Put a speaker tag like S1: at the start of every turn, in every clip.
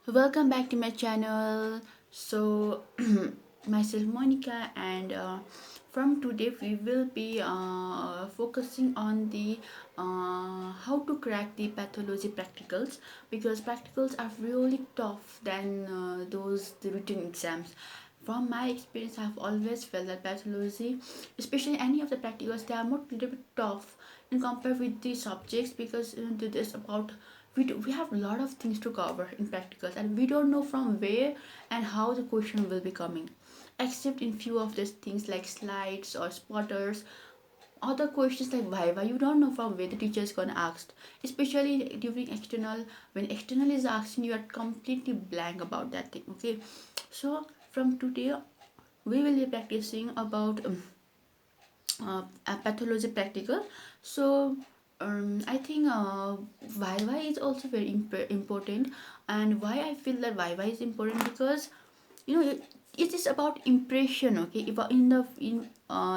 S1: Welcome back to my channel. Myself Monica, and from today we will be focusing on the how to crack the pathology practicals, because practicals are really tough than those the written exams. From my experience, I've always felt that pathology, especially any of the practicals, they are more little bit tough in compared with the subjects, because it is about we have a lot of things to cover in practicals, and we don't know from where and how the question will be coming, except in few of these things like slides or spotters. Other questions like why you don't know from where the teacher is gonna ask, especially during external. When external is asking, you are completely blank about that thing. Okay, so from today we will be practicing about a pathology practical. So I think YY is also very important. And why I feel that YY is important, because it is about impression. Okay, if in the in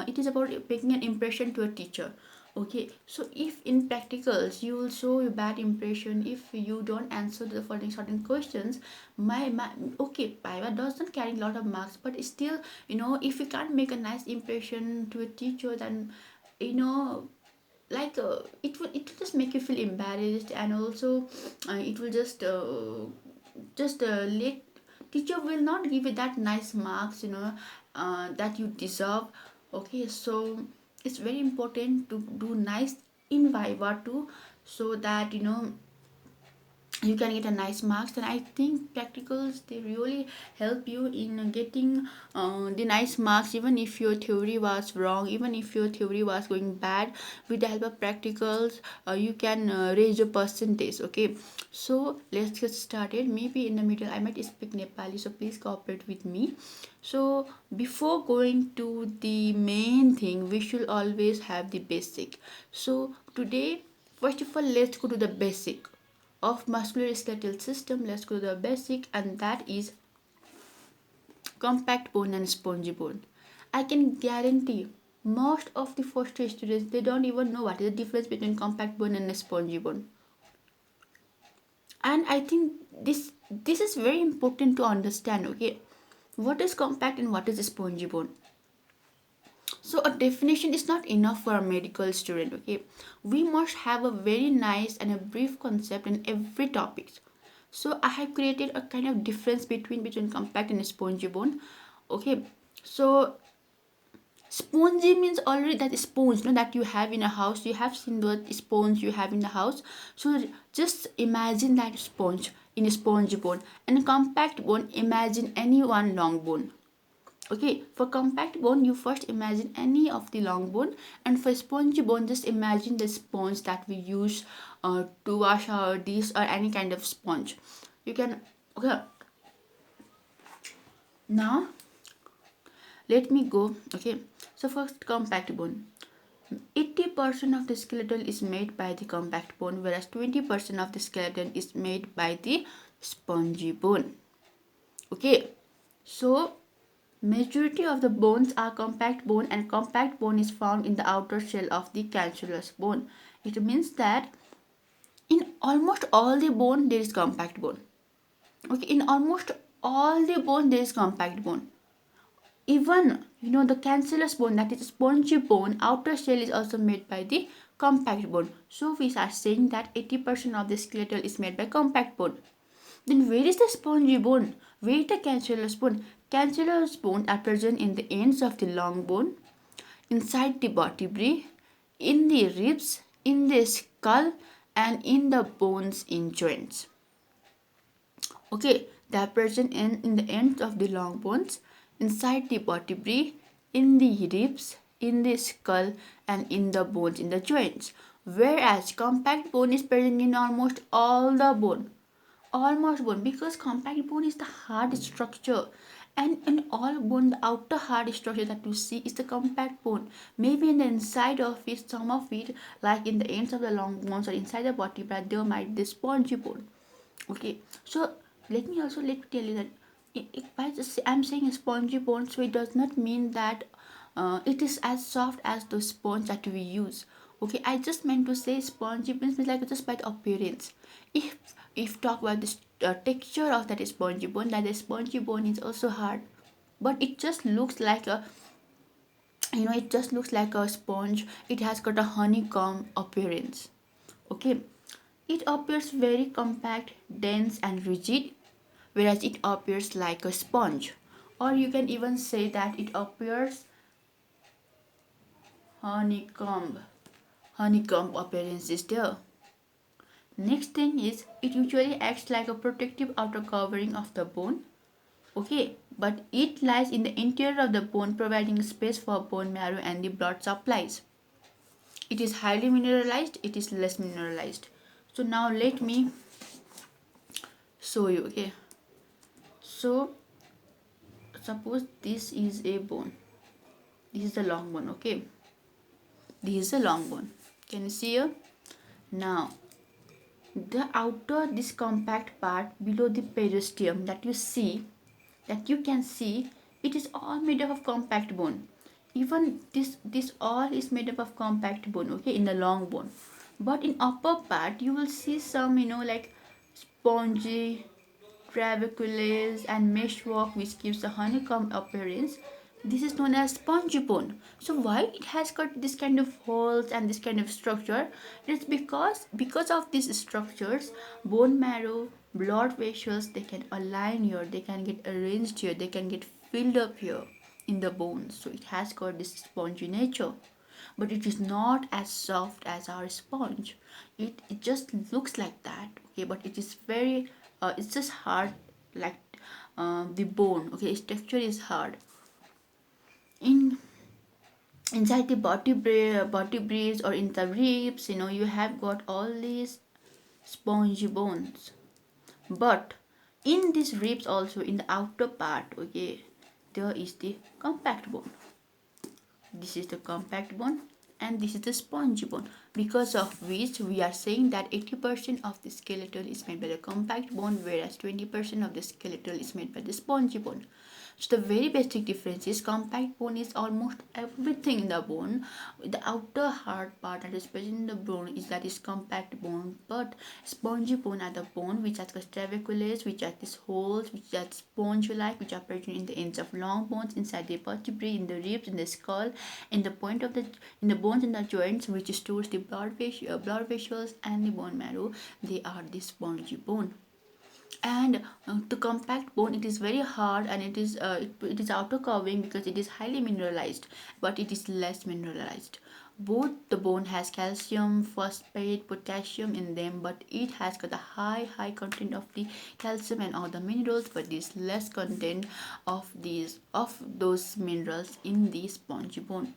S1: it is about making an impression to a teacher. Okay, so if in practicals you will show a bad impression if you don't answer the following certain questions, my okay, Paiva doesn't carry a lot of marks, but still, if you can't make a nice impression to a teacher, then you know it will just make you feel embarrassed, and also it will just let teacher will not give you that nice marks, that you deserve. Okay, so it's very important to do nice in viva too, so that you can get a nice marks. And I think practicals, they really help you in getting the nice marks, even if your theory was wrong, even if your theory was going bad. With the help of practicals, you can raise your percentage. Okay, so let's get started. Maybe in the middle I might speak Nepali, so please cooperate with me. So before going to the main thing, we should always have the basic. So today, first of all, let's go to the basic of musculoskeletal system. Let's go to the basic, and that is compact bone and spongy bone. I can guarantee most of the first year students, they don't even know what is the difference between compact bone and a spongy bone. And I think this is very important to understand. Okay, what is compact and what is a spongy bone? So a definition is not enough for a medical student. Okay, we must have a very nice and a brief concept in every topic. So I have created a kind of difference between compact and spongy bone. Okay, so spongy means already that sponge, that you have in a house. You have seen the sponge you have in the house. So just imagine that sponge in a spongy bone. And a compact bone, imagine any one long bone. Okay, for compact bone, you first imagine any of the long bone, and for spongy bone, just imagine the sponge that we use to wash our dish, or any kind of sponge. You can. Okay, now let me go. Okay, so first, compact bone. 80% of the skeleton is made by the compact bone, whereas 20% of the skeleton is made by the spongy bone. Okay, so majority of the bones are compact bone, and compact bone is found in the outer shell of the cancellous bone. It means that in almost all the bone there is compact bone. Okay, in almost all the bone there is compact bone. Even the cancellous bone, that is spongy bone, outer shell is also made by the compact bone. So we are saying that 80% of the skeletal is made by compact bone. Then where is the spongy bone? Where is the cancellous bone? Cancellous bone are present in the ends of the long bone, inside the vertebrae, in the ribs, in the skull, and in the bones in joints. Okay, they are present in the ends of the long bones, inside the vertebrae, in the ribs, in the skull, and in the bones in the joints. Whereas compact bone is present in almost all the bone. Almost bone, because compact bone is the hard structure, and in all bone, the outer hard structure that you see is the compact bone. Maybe in the inside of it, some of it, like in the ends of the long bones or inside the vertebra, there might be spongy bone. Okay, so let me tell you that by just I'm saying a spongy bone, so it does not mean that it is as soft as the sponge that we use. Okay, I just meant to say spongy bones means like just by the appearance. If talk about this texture of that spongy bone, that the spongy bone is also hard, but it just looks like a, it just looks like a sponge. It has got a honeycomb appearance. Okay, it appears very compact, dense, and rigid, whereas it appears like a sponge. Or you can even say that it appears honeycomb. Honeycomb appearance is there. Next thing is it usually acts like a protective outer covering of the bone. Okay, but it lies in the interior of the bone, providing space for bone marrow and the blood supplies. It is highly mineralized, it is less mineralized. So now let me show you. Okay, so suppose this is a bone, this is the long bone. Okay, this is a long bone, can you see here? Now the outer, this compact part below the periosteum that you see, that you can see, it is all made up of compact bone. Even this all is made up of compact bone, okay, in the long bone. But in upper part you will see some, like spongy trabecules and meshwork which gives a honeycomb appearance. This is known as spongy bone. So why it has got this kind of holes and this kind of structure? It's because of these structures, bone marrow, blood vessels, they can align here, they can get arranged here, they can get filled up here in the bones. So it has got this spongy nature, but it is not as soft as our sponge. It just looks like that. Okay, but it is very it's just hard, like the bone. Okay, its texture is hard. In inside the vertebrae or in the ribs, you have got all these spongy bones. But in these ribs also, in the outer part, okay, there is the compact bone. This is the compact bone and this is the spongy bone, because of which we are saying that 80% of the skeletal is made by the compact bone, whereas 20% of the skeletal is made by the spongy bone. So the very basic difference is compact bone is almost everything in the bone. The outer hard part that is present in the bone is that is compact bone, but spongy bone are the bone which has trabecules, which are these holes, which are sponge-like, which are present in the ends of long bones, inside the vertebrae, in the ribs, in the skull, in the point of the in the bones in the joints, which stores the blood vessels and the bone marrow. They are the spongy bone. And to compact bone, it is very hard, and it is outer covering because it is highly mineralized, but it is less mineralized. Both the bone has calcium, phosphate, potassium in them, but it has got a high content of the calcium and all the minerals, but this less content of those minerals in the spongy bone.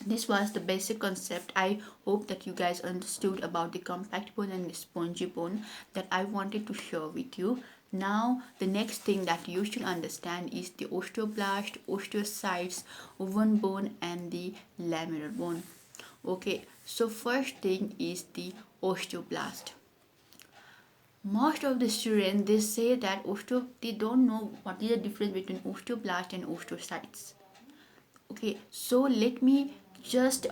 S1: This was the basic concept. I hope that you guys understood about the compact bone and the spongy bone that I wanted to share with you. Now the next thing that you should understand is the osteoblast, osteocytes, oven bone and the lamellar bone. Okay, so first thing is the osteoblast. Most of the students, they say that they don't know what is the difference between osteoblast and osteocytes. Okay, so let me just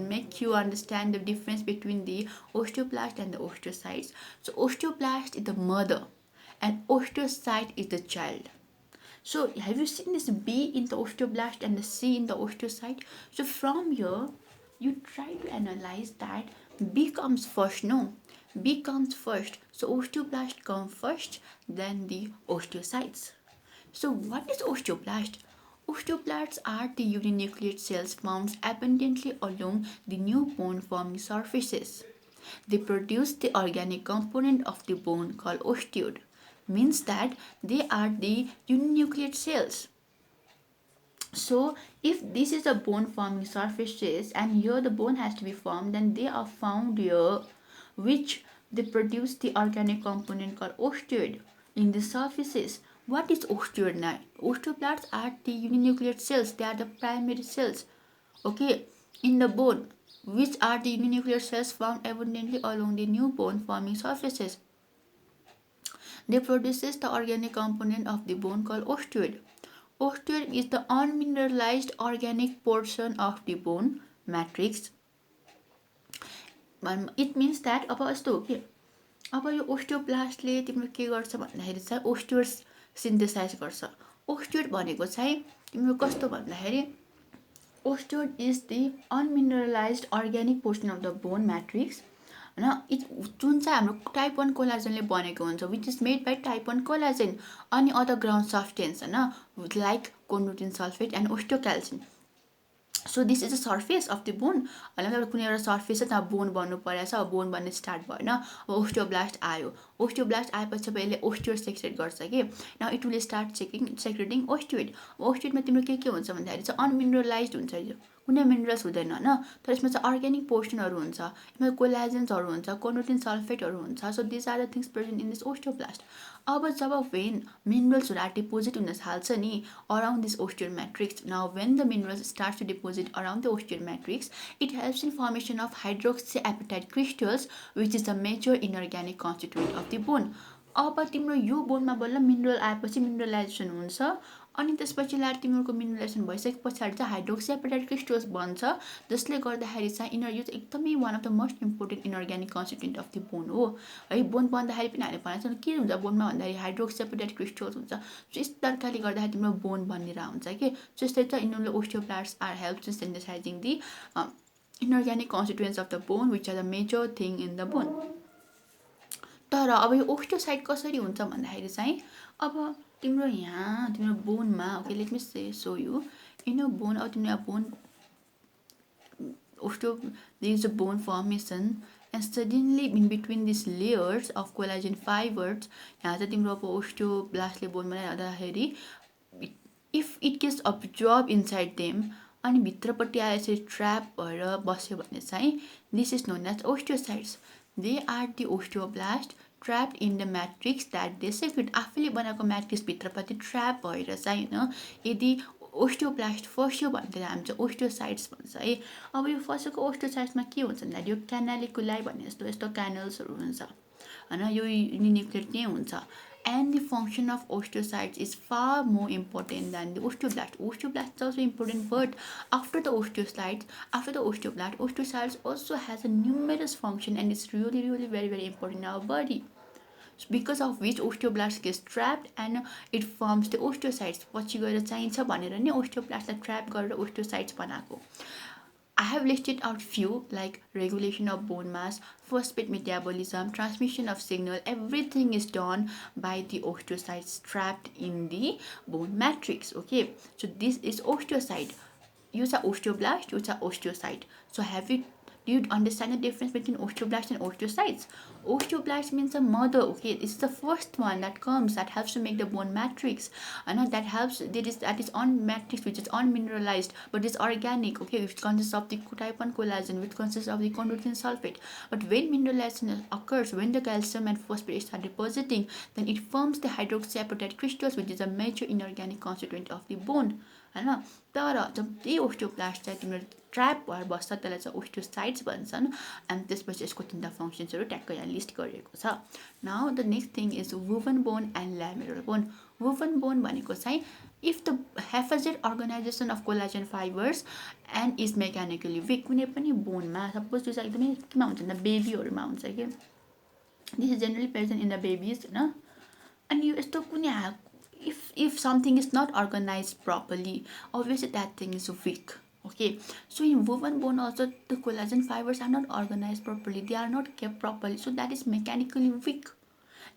S1: make you understand the difference between the osteoblast and the osteocytes. So osteoblast is the mother and osteocyte is the child. So have you seen this B in the osteoblast and the C in the osteocyte? So from here you try to analyze that B comes first. No, B comes first. So osteoblast comes first, then the osteocytes. So what is osteoblast? Osteoblasts are the uninucleate cells found abundantly along the new bone forming surfaces. They produce the organic component of the bone called osteoid. Means that they are the uninucleate cells. So if this is a bone forming surfaces and here the bone has to be formed, then they are found here which they produce the organic component called osteoid in the surfaces. What is osteoid now? Osteoblasts are the uninucleate cells, they are the primary cells, okay, in the bone, which are the uninucleate cells found abundantly along the new bone forming surfaces. They produces the organic component of the bone called osteoid. Osteoid is the unmineralized organic portion of the bone matrix. It means that अब यस्तो हो कि अब यो ओस्टियोब्लास्टले तिम्रो के गर्छ भन्दाखेरि चाहिँ ओस्टियोड सिन्थेसाइज गर्छ. ओस्टियोड भनेको चाहिँ तिम्रो कस्तो भन्दाखेरि osteoid is the unmineralized organic portion of the bone matrix होइन. जुन चाहिँ हाम्रो टाइप 1 कोलाजेनले बनेको हुन्छ, which is made by type 1 collagen अनि अदर ग्राउन्ड सब्सटेन्स होइन, like chondroitin sulphate and osteocalcin. So this is a surface of the bone. होइन, कुनै एउटा सर्फेस छ त्यहाँ बोन बन्नु परेको छ. अब बोन बन्ने स्टार्ट भएन, अब ओस्टियोब्लास्ट आयो. ओस्टियोब्लास्ट आएपछि अब यसले ओस्टियोड सेक्रेट गर्छ कि नाउ इट विल स्टार्ट सेक्रेटिङ ओस्टियोइड. ओस्टियोइडमा तिम्रो के हुन्छ भन्दाखेरि चाहिँ अनमिनरलाइज हुन्छ, यो कुनै मिनरल्स हुँदैन होइन, तर यसमा चाहिँ अर्ग्यानिक पोर्सनहरू हुन्छ, यसमा कोलाजेन्सहरू हुन्छ, कोन्ड्रोटिन सल्फेटहरू हुन्छ. So this are the things present in this osteoblast. अब जब वेन मिनरल्सहरू आर डिपोजिट हुन थाल्छ नि around this osteoid matrix, now when the minerals start to deposit around the osteoid matrix, it helps in formation of hydroxyapatite crystals which is the major inorganic constituent of the bone. अब तिम्रो यो बोनमा बल्ल mineral आएपछि मिनरलाइजेसन हुन्छ अनि त्यसपछि ल्याएर तिम्रो मिनरलाइजेसन भइसके पछाडि चाहिँ हाइड्रोक्सिएपेटाइट क्रिस्टल्स बन्छ, जसले गर्दाखेरि चाहिँ यो चाहिँ एकदमै one of the most important inorganic constituent of the bone हो है. बोन बन्दाखेरि पनि हामीले भनेको के हुन्छ बोनमा भन्दाखेरि हाइड्रोक्सिएपेटाइट क्रिस्टल्स हुन्छ. सो यस तरिकाले गर्दाखेरि तिम्रो बोन बनिएर हुन्छ कि. जस्तै चाहिँ यिनीहरूले osteoblast are helps in synthesizing the inorganic constituents of the bone which are the major thing in the bone. तर अब यो ओस्टियोसाइट कसरी हुन्छ भन्दाखेरि चाहिँ अब तिम्रो यहाँ तिम्रो बोनमा ओके लेट मी से सो यु इन अ बोन. अब तिम्रो यहाँ bone osteo there is a bone formation and suddenly in between these layers of collagen fibers यहाँ चाहिँ तिम्रो अब ओस्टियोब्लास्टले बोन बनाइरहँदाखेरि if it gets absorb inside them अनि भित्रपट्टि आएर यसरी ट्र्याप भएर बस्यो भने चाहिँ this is known as osteocytes. They are the osteoblast trapped in the matrix that they secrete. आफूले बनाएको म्याट्रिक्स भित्रपट्टि ट्र्याप भएर चाहिँ होइन यदि ओस्टियोब्लास्ट फस्यो भने त्यसलाई हामी चाहिँ ओस्टियोसाइट्स भन्छ है. अब यो फसेको ओस्टियोसाइट्समा के हुन्छ भन्दाखेरि यो क्यानालिकुलाई भन्ने जस्तो यस्तो क्यानल्सहरू हुन्छ होइन, यो न्युक्लियर नै हुन्छ. And the function of osteocytes is far more important than the osteoblast. Osteoblast is also important, but after the osteoblast, osteocytes also has a numerous function and it's really very important in our body. So because of which osteoblast gets trapped and it forms the osteocytes. पछि गएर चाहिन्छ भनेर नि ओस्टियोब्लास्टलाई trap गरेर osteocytes बनाएको. I have listed out few like regulation of bone mass, phosphate metabolism, transmission of signal. Everything is done by the osteocytes trapped in the bone matrix. Okay, so this is osteocyte. Use a osteoblast, use a osteocyte. So do you understand the difference between osteoblast and osteocytes? Osteoblast means a mother. Okay, this is the first one that comes that helps to make the bone matrix, and that helps. That is on matrix which is unmineralized but is organic. Okay, which consists of the type 1 collagen, which consists of the chondroitin sulfate. But when mineralization occurs, when the calcium and phosphate are depositing, then it forms the hydroxyapatite crystals, which is a major inorganic constituent of the bone. होइन, तर जब त्यही osteoblast चाहिँ तिम्रो trap भएर बस्छ त्यसलाई चाहिँ ओस्टियोसाइट्स भन्छन्. अनि त्यसपछि यसको तिनवटा फङ्सन्सहरू ट्याक्कै यहाँ लिस्ट गरिएको छ. Now the next thing is woven bone and lamellar bone. Woven bone भनेको चाहिँ if the haphazard organization of collagen fibres and is mechanically weak. कुनै पनि बोनमा सपोज त्यो चाहिँ एकदमै केमा हुन्छ भन्दा बेबीहरूमा हुन्छ कि this is generally present in the babies होइन. अनि यो यस्तो कुनै if something is not organized properly, obviously that thing is weak. Okay, so in woven bone also the collagen fibers are not organized properly, they are not kept properly, so that is mechanically weak,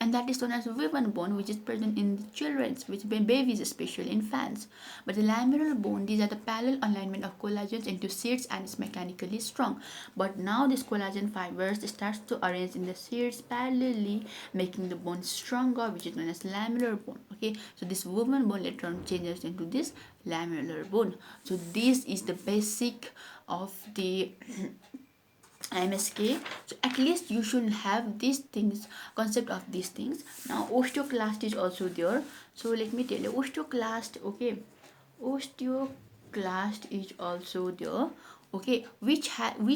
S1: and that is known as woven bone, which is present in children, which babies, especially infants. But the lamellar bone, these are the parallel alignment of collagens into sheets and is mechanically strong. But now this collagen fibers starts to arrange in the sheets parallelly, making the bone stronger, which is known as lamellar bone. Okay, so this woven bone later on changes into this lamellar bone. So this is the basic of the MSK. So at least you should have these things, concept of these things. Now osteoclast is also there. So let me tell you, osteoclast. Okay, osteoclast is also there. Okay, which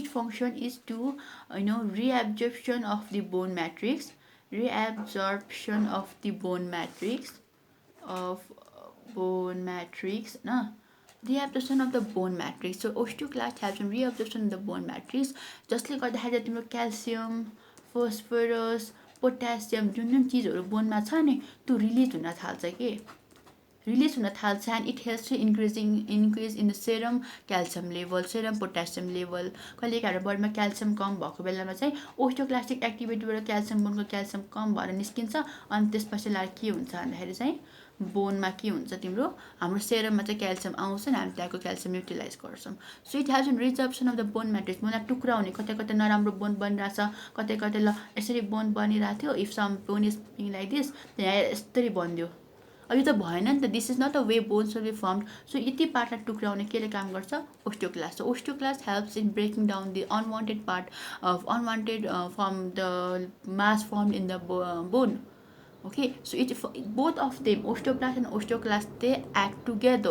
S1: function is to reabsorption of the bone matrix, of bone matrix, no. reabsorption of the bone matrix. So osteoclast helps in reabsorption of the bone matrix. जसले गर्दाखेरि तिम्रो calcium, phosphorus, पोट्यासियम जुन जुन चिजहरू बोनमा छ नि त्यो release हुन थाल्छ कि release हुन थाल्छ and it helps to increase in the serum calcium level, serum potassium level. कहिले काहीँ बडीमा क्याल्सियम कम भएको बेलामा चाहिँ ओस्टियोक्लास्टिक एक्टिभिटीबाट क्याल्सियम बोनको क्याल्सियम कम भएर निस्किन्छ अनि त्यसपछि ला के हुन्छ भन्दाखेरि चाहिँ बोनमा के हुन्छ तिम्रो हाम्रो सेरममा चाहिँ क्याल्सियम आउँछ नि हामी त्यहाँको क्याल्सियम युटिलाइज गर्छौँ. So it has an resorption of the bone matrix. बोनलाई टुक्रा हुने कतै कतै नराम्रो बोन बनिरहेछ कतै कतै ल यसरी बोन बनिरहेको थियो if some bone is being like this त्यहाँ यस्तरी बनिदियो. अब यो त भएन नि त this is not a way bones will be formed. So यति पार्टलाई टुक्राउने केले काम गर्छ osteoclast. So osteoclast helps in breaking down the unwanted part of unwanted from the mass formed in the bone. Okay, so both of them, osteoblast and osteoclast, they act together.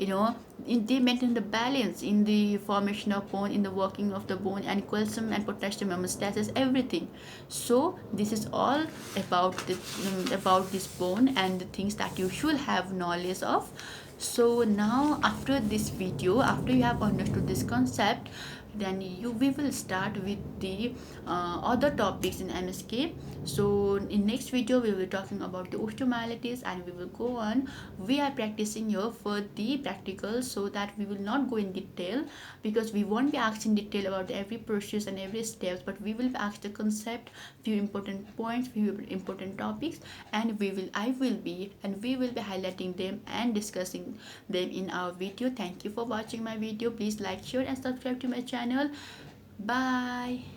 S1: They maintain the balance in the formation of bone, in the working of the bone, and calcium and potassium homeostasis, everything. So this is all about this bone and the things that you should have knowledge of. So now after this video, after you have understood this concept, then we will start with the other topics in MSK. So in next video we will be talking about the osteomyelitis and we will go on. We are practicing here for the practical so that we will not go in detail because we won't be asked in detail about every process and every steps, but we will be asked the concept, few important points, few important topics, and we will be highlighting them and discussing them in our video. Thank you for watching my video. Please like, share and subscribe to my channel. Bye.